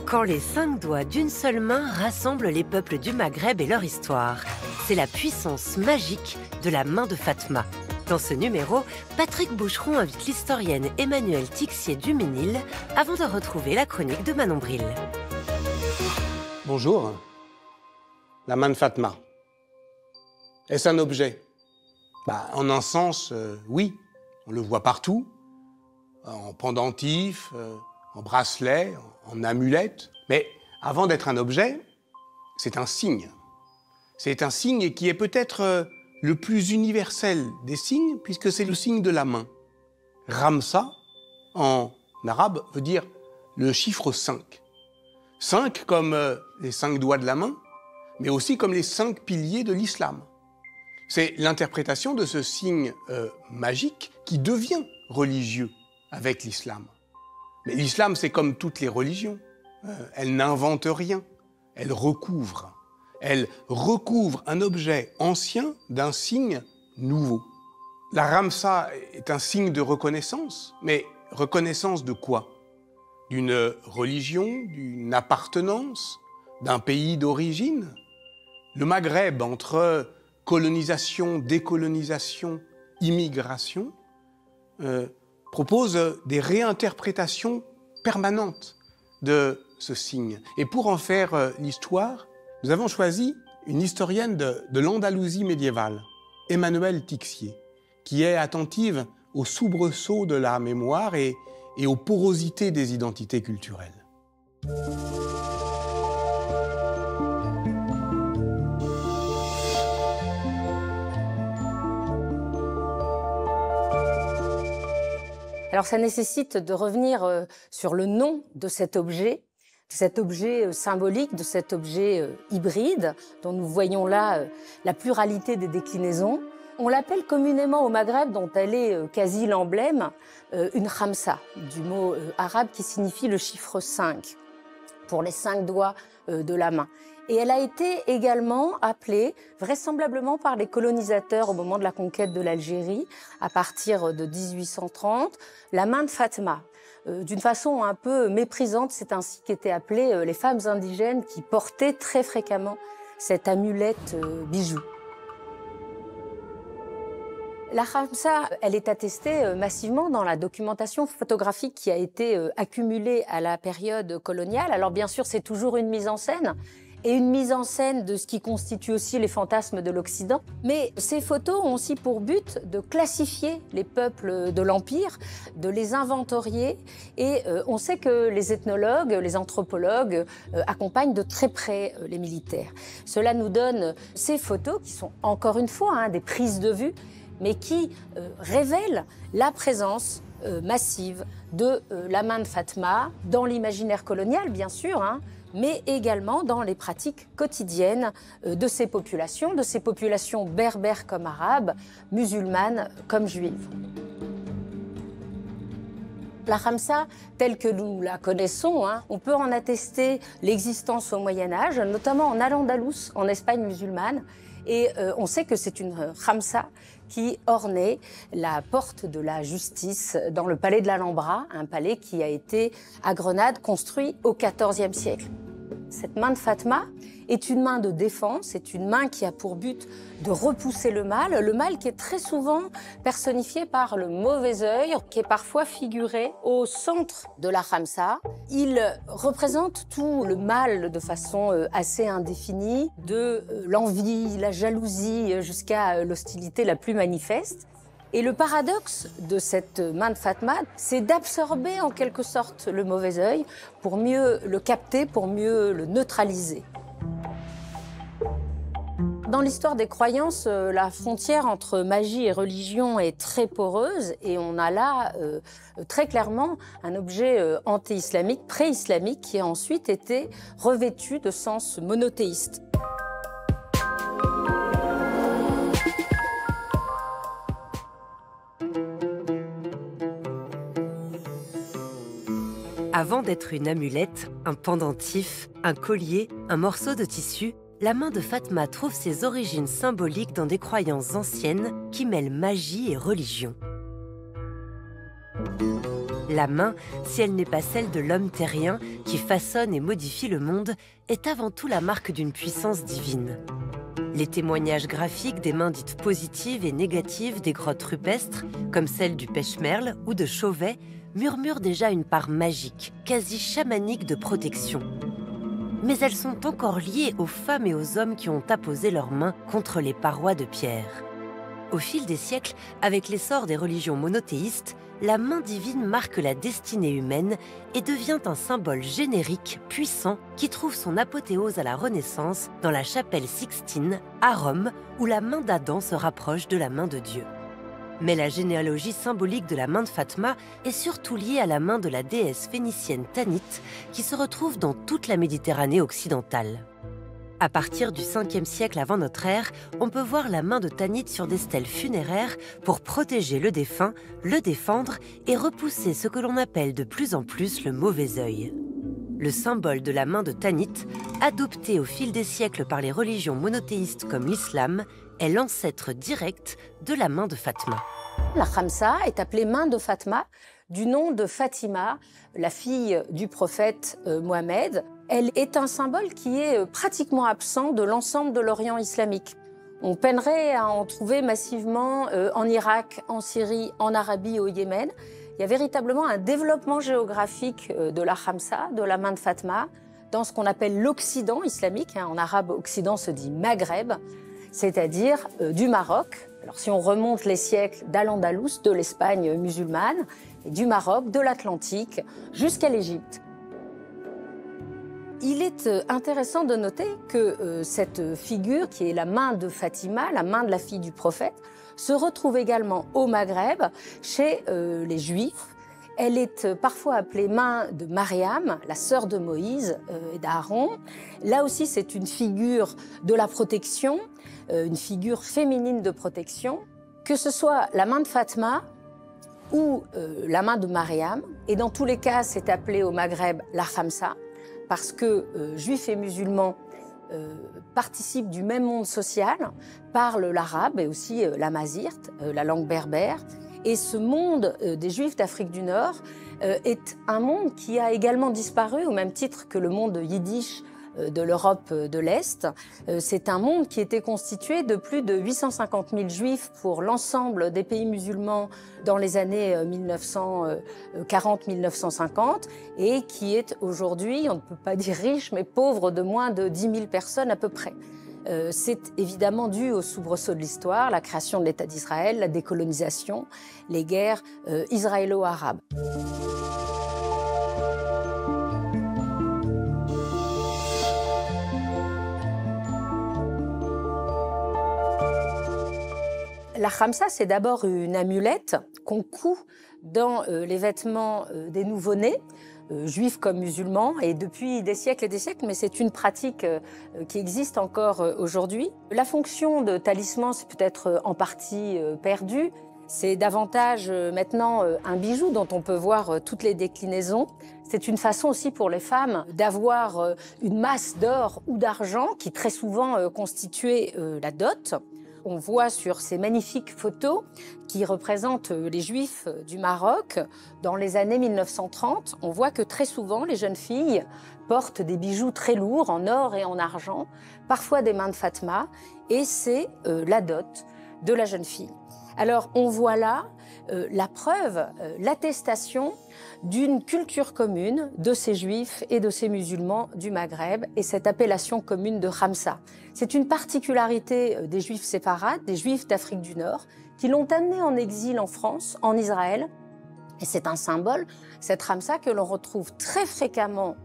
Quand les 5 doigts d'une seule main rassemblent les peuples du Maghreb et leur histoire. C'est la puissance magique de la main de Fatma. Dans ce numéro, Patrick Boucheron invite l'historienne Emmanuelle Tixier-Duménil avant de retrouver la chronique de Manon Bril. Bonjour. La main de Fatma. Est-ce un objet? En un sens, oui. On le voit partout, en pendentif, en bracelet, en amulette. Mais avant d'être un objet, c'est un signe. C'est un signe qui est peut-être le plus universel des signes, puisque c'est le signe de la main. Ramsa, en arabe, veut dire le chiffre 5. 5 comme les 5 doigts de la main, mais aussi comme les 5 piliers de l'islam. C'est l'interprétation de ce signe magique qui devient religieux avec l'islam. Mais l'islam, c'est comme toutes les religions. Elle n'invente rien, elle recouvre. Elle recouvre un objet ancien d'un signe nouveau. La Ramsa est un signe de reconnaissance, mais reconnaissance de quoi? D'une religion, d'une appartenance, d'un pays d'origine? Le Maghreb, entre colonisation, décolonisation, immigration, propose des réinterprétations permanentes de ce signe. Et pour en faire l'histoire, nous avons choisi une historienne de l'Andalousie médiévale, Emmanuelle Tixier, qui est attentive aux soubresauts de la mémoire et aux porosités des identités culturelles. Alors ça nécessite de revenir sur le nom de cet objet symbolique, de cet objet hybride, dont nous voyons là la pluralité des déclinaisons. On l'appelle communément au Maghreb, dont elle est quasi l'emblème, une khamsa, du mot arabe qui signifie le chiffre 5, pour les 5 doigts de la main. Et elle a été également appelée, vraisemblablement par les colonisateurs au moment de la conquête de l'Algérie, à partir de 1830, la main de Fatma. D'une façon un peu méprisante, c'est ainsi qu'étaient appelées les femmes indigènes qui portaient très fréquemment cette amulette bijou. La khamsa, elle est attestée massivement dans la documentation photographique qui a été accumulée à la période coloniale. Alors bien sûr, c'est toujours une mise en scène, et une mise en scène de ce qui constitue aussi les fantasmes de l'Occident. Mais ces photos ont aussi pour but de classifier les peuples de l'Empire, de les inventorier. Et on sait que les ethnologues, les anthropologues accompagnent de très près les militaires. Cela nous donne ces photos qui sont encore une fois des prises de vue, mais qui révèlent la présence massive de la main de Fatma dans l'imaginaire colonial, bien sûr, mais également dans les pratiques quotidiennes de ces populations berbères comme arabes, musulmanes comme juives. La khamsa, telle que nous la connaissons, on peut en attester l'existence au Moyen-Âge, notamment en Al-Andalus, en Espagne musulmane. Et on sait que c'est une khamsa qui ornait la porte de la justice dans le palais de l'Alhambra, un palais qui a été à Grenade construit au XIVe siècle. Cette main de Fatma est une main de défense, c'est une main qui a pour but de repousser le mal qui est très souvent personnifié par le mauvais œil, qui est parfois figuré au centre de la khamsa. Il représente tout le mal de façon assez indéfinie, de l'envie, la jalousie, jusqu'à l'hostilité la plus manifeste. Et le paradoxe de cette main de Fatma, c'est d'absorber en quelque sorte le mauvais œil pour mieux le capter, pour mieux le neutraliser. Dans l'histoire des croyances, la frontière entre magie et religion est très poreuse et on a là très clairement un objet anti-islamique, pré-islamique, qui a ensuite été revêtu de sens monothéiste. Avant d'être une amulette, un pendentif, un collier, un morceau de tissu, la main de Fatma trouve ses origines symboliques dans des croyances anciennes qui mêlent magie et religion. La main, si elle n'est pas celle de l'homme terrien qui façonne et modifie le monde, est avant tout la marque d'une puissance divine. Les témoignages graphiques des mains dites positives et négatives des grottes rupestres, comme celle du Pêche-Merle ou de Chauvet, murmurent déjà une part magique, quasi chamanique de protection. Mais elles sont encore liées aux femmes et aux hommes qui ont apposé leurs mains contre les parois de pierre. Au fil des siècles, avec l'essor des religions monothéistes, la main divine marque la destinée humaine et devient un symbole générique, puissant, qui trouve son apothéose à la Renaissance dans la chapelle Sixtine, à Rome, où la main d'Adam se rapproche de la main de Dieu. Mais la généalogie symbolique de la main de Fatma est surtout liée à la main de la déesse phénicienne Tanit, qui se retrouve dans toute la Méditerranée occidentale. À partir du 5e siècle avant notre ère, on peut voir la main de Tanit sur des stèles funéraires pour protéger le défunt, le défendre et repousser ce que l'on appelle de plus en plus le mauvais œil. Le symbole de la main de Tanit, adopté au fil des siècles par les religions monothéistes comme l'islam, est l'ancêtre direct de la main de Fatma. La Khamsa est appelée main de Fatma du nom de Fatima, la fille du prophète Mohammed. Elle est un symbole qui est pratiquement absent de l'ensemble de l'Orient islamique. On peinerait à en trouver massivement en Irak, en Syrie, en Arabie et au Yémen. Il y a véritablement un développement géographique de la Khamsa, de la main de Fatma, dans ce qu'on appelle l'Occident islamique. En arabe, Occident se dit Maghreb, c'est-à-dire du Maroc. Alors si on remonte les siècles d'Al-Andalus, de l'Espagne musulmane, et du Maroc, de l'Atlantique, jusqu'à l'Égypte. Il est intéressant de noter que cette figure, qui est la main de Fatima, la main de la fille du prophète, se retrouve également au Maghreb, chez les Juifs. Elle est parfois appelée main de Mariam, la sœur de Moïse et d'Aaron. Là aussi, c'est une figure de la protection, une figure féminine de protection. Que ce soit la main de Fatma ou la main de Mariam, et dans tous les cas, c'est appelé au Maghreb la Khamsa, parce que juifs et musulmans participent du même monde social, parlent l'arabe et aussi l'amazigh, la langue berbère. Et ce monde des Juifs d'Afrique du Nord est un monde qui a également disparu, au même titre que le monde yiddish de l'Europe de l'Est. C'est un monde qui était constitué de plus de 850 000 Juifs pour l'ensemble des pays musulmans dans les années 1940-1950 et qui est aujourd'hui, on ne peut pas dire riche, mais pauvre de moins de 10 000 personnes à peu près. C'est évidemment dû au soubresaut de l'histoire, la création de l'État d'Israël, la décolonisation, les guerres israélo-arabes. La Khamsa, c'est d'abord une amulette qu'on coud dans les vêtements des nouveau-nés, juifs comme musulmans, et depuis des siècles et des siècles, mais c'est une pratique qui existe encore aujourd'hui. La fonction de talisman, c'est peut-être en partie perdue. C'est davantage maintenant un bijou dont on peut voir toutes les déclinaisons. C'est une façon aussi pour les femmes d'avoir une masse d'or ou d'argent qui très souvent constituait la dot. On voit sur ces magnifiques photos qui représentent les Juifs du Maroc dans les années 1930, on voit que très souvent les jeunes filles portent des bijoux très lourds en or et en argent, parfois des mains de Fatma, et c'est la dot de la jeune fille. Alors on voit là la preuve, l'attestation d'une culture commune de ces Juifs et de ces musulmans du Maghreb et cette appellation commune de Khamsa. C'est une particularité des Juifs séfarades, des Juifs d'Afrique du Nord, qui l'ont amené en exil en France, en Israël. Et c'est un symbole, cette Khamsa, que l'on retrouve très fréquemment,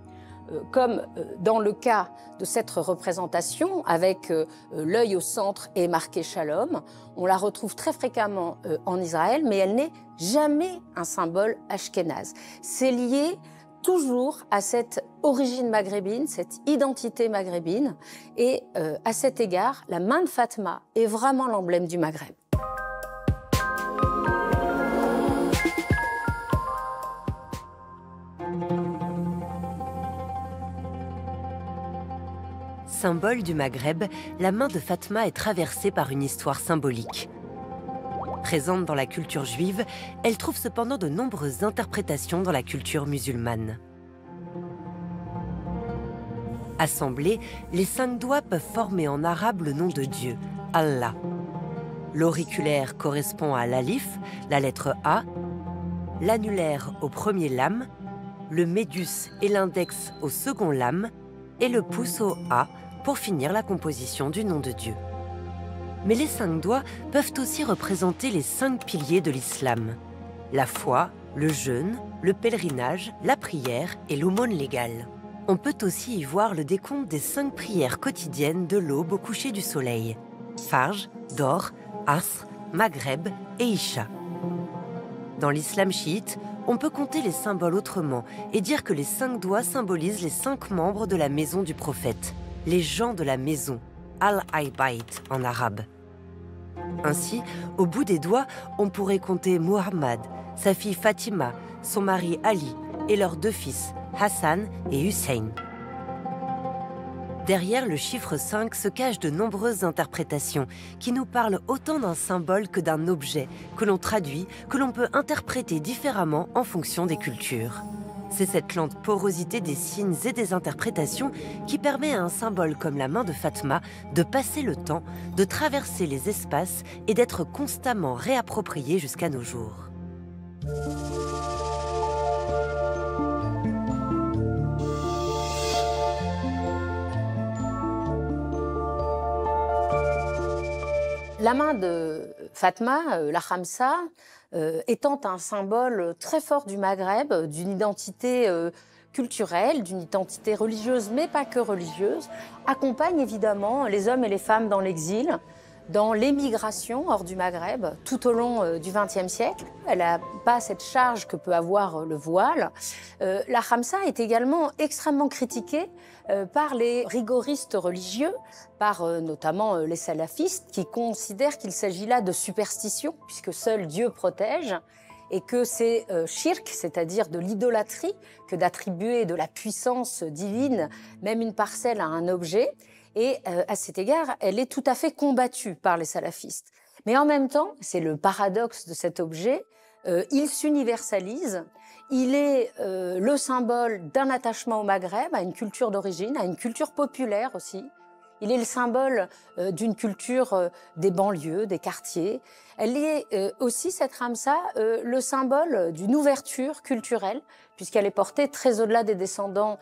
comme dans le cas de cette représentation, avec l'œil au centre et marqué Shalom. On la retrouve très fréquemment en Israël, mais elle n'est jamais un symbole ashkénaze. C'est lié toujours à cette origine maghrébine, cette identité maghrébine. Et à cet égard, la main de Fatma est vraiment l'emblème du Maghreb. Symbole du Maghreb, la main de Fatma est traversée par une histoire symbolique. Présente dans la culture juive, elle trouve cependant de nombreuses interprétations dans la culture musulmane. Assemblés, les 5 doigts peuvent former en arabe le nom de Dieu, Allah. L'auriculaire correspond à l'alif, la lettre A, l'annulaire au premier lam, le médius et l'index au second lam, et le pouce au A pour finir la composition du nom de Dieu. Mais les 5 doigts peuvent aussi représenter les 5 piliers de l'islam: la foi, le jeûne, le pèlerinage, la prière et l'aumône légale. On peut aussi y voir le décompte des 5 prières quotidiennes de l'aube au coucher du soleil: Fajr, Dor, Asr, Maghreb et Isha. Dans l'islam chiite, on peut compter les symboles autrement et dire que les 5 doigts symbolisent les 5 membres de la maison du prophète, les gens de la maison, Al-Aybayt en arabe. Ainsi, au bout des doigts, on pourrait compter Muhammad, sa fille Fatima, son mari Ali et leurs 2 fils, Hassan et Hussein. Derrière le chiffre 5 se cachent de nombreuses interprétations qui nous parlent autant d'un symbole que d'un objet, que l'on traduit, que l'on peut interpréter différemment en fonction des cultures. C'est cette lente porosité des signes et des interprétations qui permet à un symbole comme la main de Fatma de passer le temps, de traverser les espaces et d'être constamment réapproprié jusqu'à nos jours. La main de Fatma, la khamsa, étant un symbole très fort du Maghreb, d'une identité culturelle, d'une identité religieuse, mais pas que religieuse, accompagne évidemment les hommes et les femmes dans l'exil, dans l'émigration hors du Maghreb, tout au long du XXe siècle. Elle n'a pas cette charge que peut avoir le voile. La khamsa est également extrêmement critiquée par les rigoristes religieux, par notamment les salafistes, qui considèrent qu'il s'agit là de superstition, puisque seul Dieu protège, et que c'est shirk, c'est-à-dire de l'idolâtrie, que d'attribuer de la puissance divine, même une parcelle, à un objet. Et à cet égard, elle est tout à fait combattue par les salafistes. Mais en même temps, c'est le paradoxe de cet objet, il s'universalise, il est le symbole d'un attachement au Maghreb, à une culture d'origine, à une culture populaire aussi. Il est le symbole d'une culture des banlieues, des quartiers. Elle est aussi, cette khamsa, le symbole d'une ouverture culturelle, puisqu'elle est portée très au-delà des descendants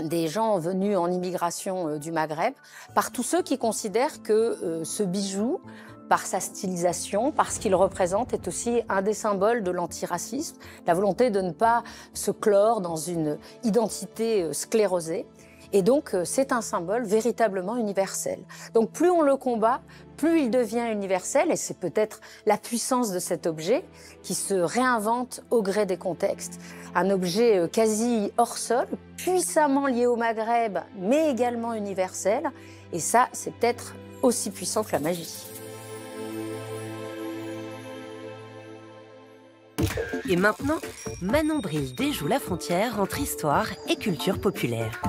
des gens venus en immigration du Maghreb, par tous ceux qui considèrent que ce bijou, par sa stylisation, par ce qu'il représente, est aussi un des symboles de l'antiracisme, la volonté de ne pas se clore dans une identité sclérosée. Et donc, c'est un symbole véritablement universel. Donc, plus on le combat, plus il devient universel, et c'est peut-être la puissance de cet objet qui se réinvente au gré des contextes. Un objet quasi hors sol, puissamment lié au Maghreb, mais également universel. Et ça, c'est peut-être aussi puissant que la magie. Et maintenant, Manon Bril déjoue la frontière entre histoire et culture populaire.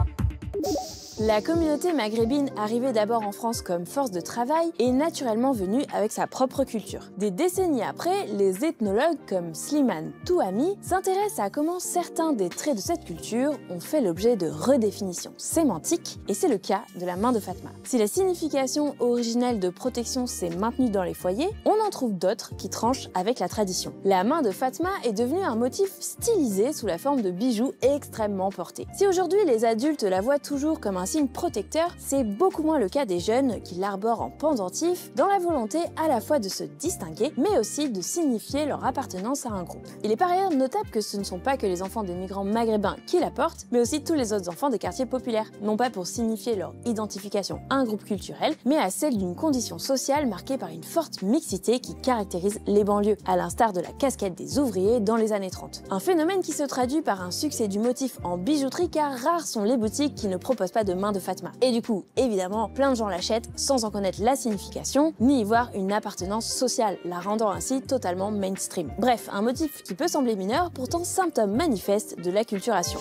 La communauté maghrébine, arrivée d'abord en France comme force de travail, est naturellement venue avec sa propre culture. Des décennies après, les ethnologues comme Slimane Touhami s'intéressent à comment certains des traits de cette culture ont fait l'objet de redéfinitions sémantiques, et c'est le cas de la main de Fatma. Si la signification originelle de protection s'est maintenue dans les foyers, on en trouve d'autres qui tranchent avec la tradition. La main de Fatma est devenue un motif stylisé sous la forme de bijoux extrêmement portés. Si aujourd'hui les adultes la voient toujours comme un signe protecteur, c'est beaucoup moins le cas des jeunes qui l'arborent en pendentif, dans la volonté à la fois de se distinguer, mais aussi de signifier leur appartenance à un groupe. Il est par ailleurs notable que ce ne sont pas que les enfants des migrants maghrébins qui la portent, mais aussi tous les autres enfants des quartiers populaires, non pas pour signifier leur identification à un groupe culturel, mais à celle d'une condition sociale marquée par une forte mixité qui caractérise les banlieues, à l'instar de la casquette des ouvriers dans les années 30. Un phénomène qui se traduit par un succès du motif en bijouterie, car rares sont les boutiques qui ne proposent pas de main de Fatma. Et du coup, évidemment, plein de gens l'achètent sans en connaître la signification, ni y voir une appartenance sociale, la rendant ainsi totalement mainstream. Bref, un motif qui peut sembler mineur, pourtant symptôme manifeste de l'acculturation.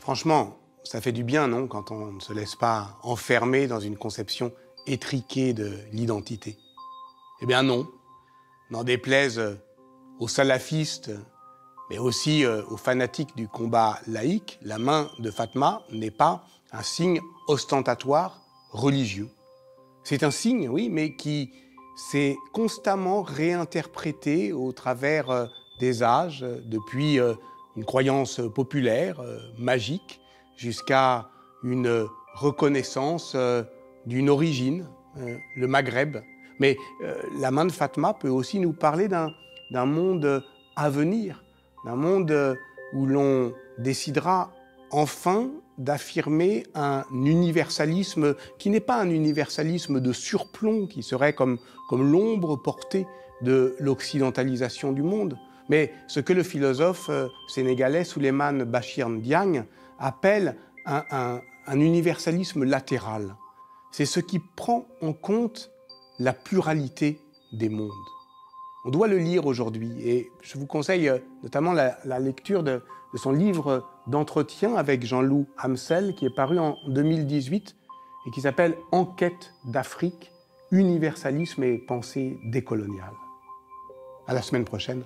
Franchement, ça fait du bien, non, quand on ne se laisse pas enfermer dans une conception étriquée de l'identité. Eh bien non, n'en déplaise aux salafistes, mais aussi aux fanatiques du combat laïque, la main de Fatma n'est pas un signe ostentatoire religieux. C'est un signe, oui, mais qui s'est constamment réinterprété au travers des âges, depuis une croyance populaire, magique, jusqu'à une reconnaissance d'une origine, le Maghreb. Mais la main de Fatma peut aussi nous parler d'un monde à venir, d'un monde où l'on décidera enfin d'affirmer un universalisme qui n'est pas un universalisme de surplomb, qui serait comme l'ombre portée de l'occidentalisation du monde, mais ce que le philosophe sénégalais Souleymane Bachir Ndiaye appelle un universalisme latéral. C'est ce qui prend en compte la pluralité des mondes. On doit le lire aujourd'hui et je vous conseille notamment la lecture de son livre d'entretien avec Jean-Loup Hamsel qui est paru en 2018 et qui s'appelle « Enquête d'Afrique, universalisme et pensée décoloniale ». À la semaine prochaine.